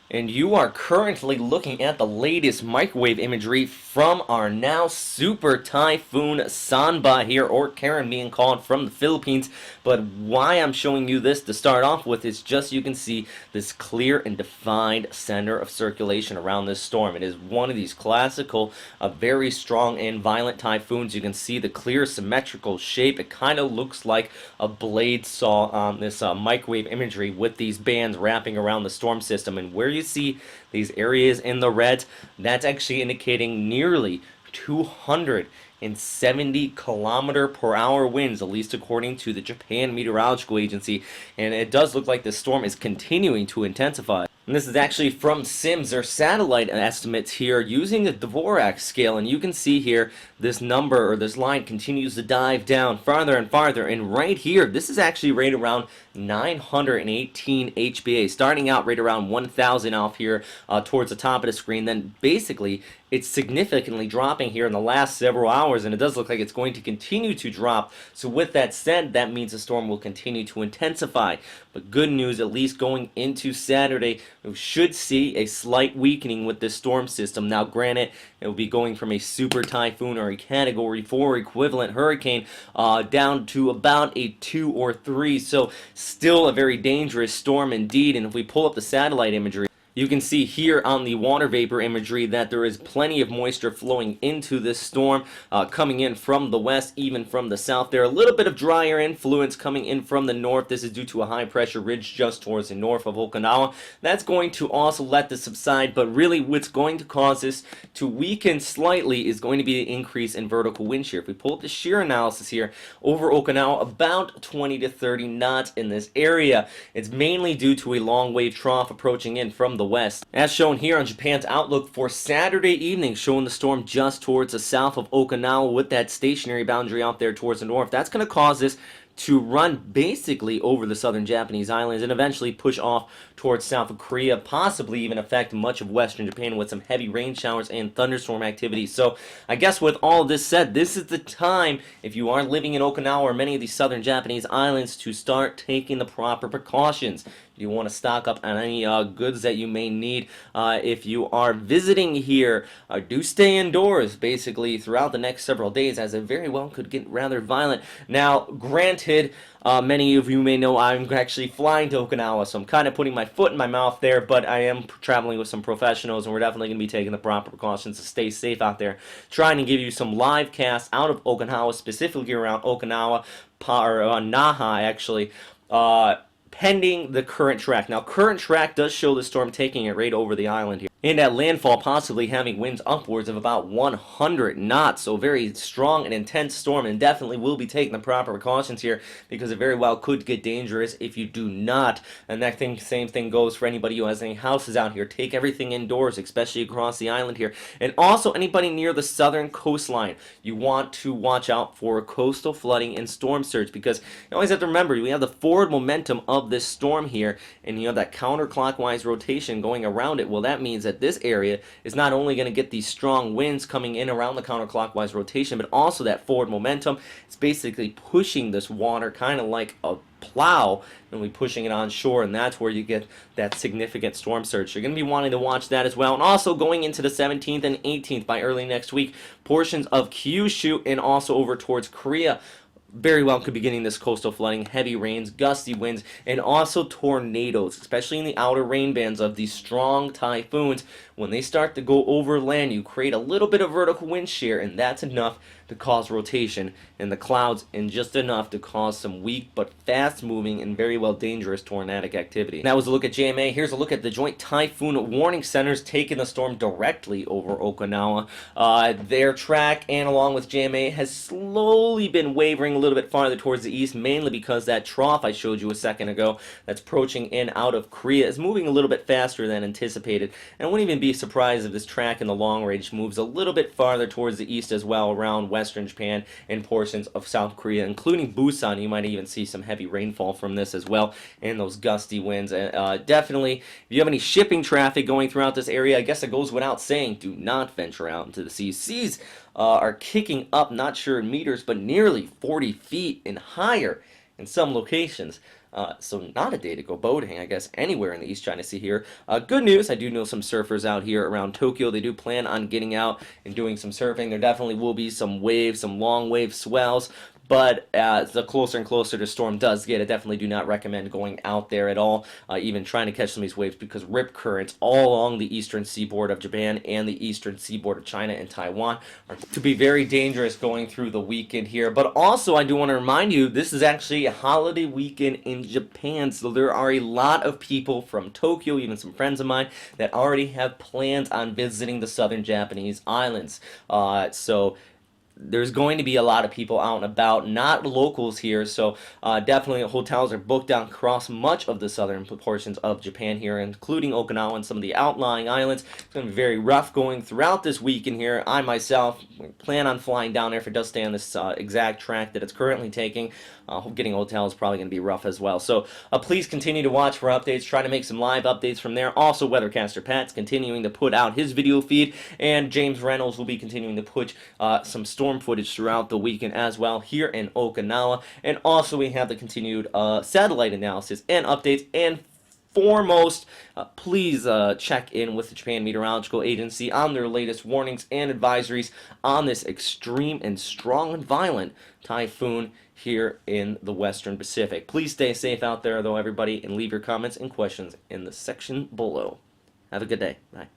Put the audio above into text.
And you are currently looking at the latest microwave imagery from our now super typhoon Sanba here, or Karen being called, from the Philippines. But why I'm showing you this to start off with is just you can see this clear and defined center of circulation around this storm. It is one of these classical, very strong and violent typhoons. You can see the clear symmetrical shape. It kind of looks like a blade saw on this microwave imagery with these bands wrapping around the storm system. And where you see these areas in the red, that's actually indicating nearly 270-kilometer-per-hour winds, at least according to the Japan Meteorological Agency. And it does look like this storm is continuing to intensify. And this is actually from SIMS, their satellite estimates here, using the Dvorak scale. And you can see here, this number, or this line, continues to dive down farther and farther. And right here, this is actually right around 918 HBA, starting out right around 1,000 off here towards the top of the screen. Then basically, it's significantly dropping here in the last several hours, and it does look like it's going to continue to drop. So with that said, that means the storm will continue to intensify. But good news, at least going into Saturday, we should see a slight weakening with this storm system. Now granted, it will be going from a super typhoon or a category 4 equivalent hurricane down to about a 2 or 3. So still a very dangerous storm indeed. And if we pull up the satellite imagery, you can see here on the water vapor imagery that there is plenty of moisture flowing into this storm, coming in from the west, even from the south. There are a little bit of drier influence coming in from the north. This is due to a high pressure ridge just towards the north of Okinawa. That's going to also let this subside, but really what's going to cause this to weaken slightly is going to be the increase in vertical wind shear. If we pull up the shear analysis here, over Okinawa, about 20 to 30 knots in this area. It's mainly due to a long wave trough approaching in from the west. As shown here on Japan's outlook for Saturday evening, showing the storm just towards the south of Okinawa with that stationary boundary out there towards the north. That's going to cause this to run basically over the southern Japanese islands and eventually push off towards South of Korea, possibly even affect much of western Japan with some heavy rain showers and thunderstorm activity. So I guess with all of this said, this is the time, if you are living in Okinawa or many of these southern Japanese islands, to start taking the proper precautions. You want to stock up on any goods that you may need. If you are visiting here, do stay indoors basically throughout the next several days, as it very well could get rather violent. Now, granted, many of you may know I'm actually flying to Okinawa, so I'm kind of putting my foot in my mouth there, but I am traveling with some professionals, and we're definitely going to be taking the proper precautions to stay safe out there. Trying to give you some live casts out of Okinawa, specifically around Okinawa, or Naha actually, pending the current track. Now, current track does show the storm taking it right over the island here, and at landfall possibly having winds upwards of about 100 knots. So very strong and intense storm, and definitely will be taking the proper precautions here, because it very well could get dangerous if you do not. And that same thing goes for anybody who has any houses out here. Take everything indoors, especially across the island here. And also anybody near the southern coastline, you want to watch out for coastal flooding and storm surge, because you always have to remember, we have the forward momentum of this storm here, and you have that counterclockwise rotation going around it. Well, that means that this area is not only going to get these strong winds coming in around the counterclockwise rotation, but also that forward momentum. It's basically pushing this water kind of like a plow, and we pushing it on shore, and that's where you get that significant storm surge. You're going to be wanting to watch that as well. And also going into the 17th and 18th, by early next week, portions of Kyushu and also over towards Korea very well could be getting this coastal flooding, heavy rains, gusty winds, and also tornadoes, especially in the outer rain bands of these strong typhoons. When they start to go over land, you create a little bit of vertical wind shear, and that's enough to cause rotation in the clouds, and just enough to cause some weak but fast-moving and very well dangerous tornadic activity. That was a look at JMA. Here's a look at the Joint Typhoon Warning Centers taking the storm directly over Okinawa. Their track, and along with JMA, has slowly been wavering a little bit farther towards the east, mainly because that trough I showed you a second ago that's approaching in out of Korea is moving a little bit faster than anticipated. And I wouldn't even be surprised if this track in the long range moves a little bit farther towards the east as well, around western Japan and portions of South Korea, including Busan. You might even see some heavy rainfall from this as well, and those gusty winds. Definitely, if you have any shipping traffic going throughout this area, I guess it goes without saying, do not venture out into the seas. Seas are kicking up, not sure in meters, but nearly 40 feet and higher in some locations. So not a day to go boating, I guess, anywhere in the East China Sea here. Good news, I do know some surfers out here around Tokyo. They do plan on getting out and doing some surfing. There definitely will be some waves, some long wave swells. But as the closer and closer the storm does get, I definitely do not recommend going out there at all, even trying to catch some of these waves, because rip currents all along the eastern seaboard of Japan and the eastern seaboard of China and Taiwan are to be very dangerous going through the weekend here. But also, I do want to remind you, this is actually a holiday weekend in Japan, so there are a lot of people from Tokyo, even some friends of mine, that already have plans on visiting the southern Japanese islands. So there's going to be a lot of people out and about, not locals here, so definitely hotels are booked down across much of the southern portions of Japan here, including Okinawa and some of the outlying islands. It's going to be very rough going throughout this weekend here. I myself plan on flying down there if it does stay on this exact track that it's currently taking. Getting a hotel is probably going to be rough as well. So please continue to watch for updates. Try to make some live updates from there. Also, Weathercaster Pat's continuing to put out his video feed, and James Reynolds will be continuing to put some storm footage throughout the weekend as well here in Okinawa. And also, we have the continued satellite analysis and updates. And foremost, please check in with the Japan Meteorological Agency on their latest warnings and advisories on this extreme and strong and violent typhoon here in the Western Pacific. Please stay safe out there, though, everybody, and leave your comments and questions in the section below. Have a good day. Bye.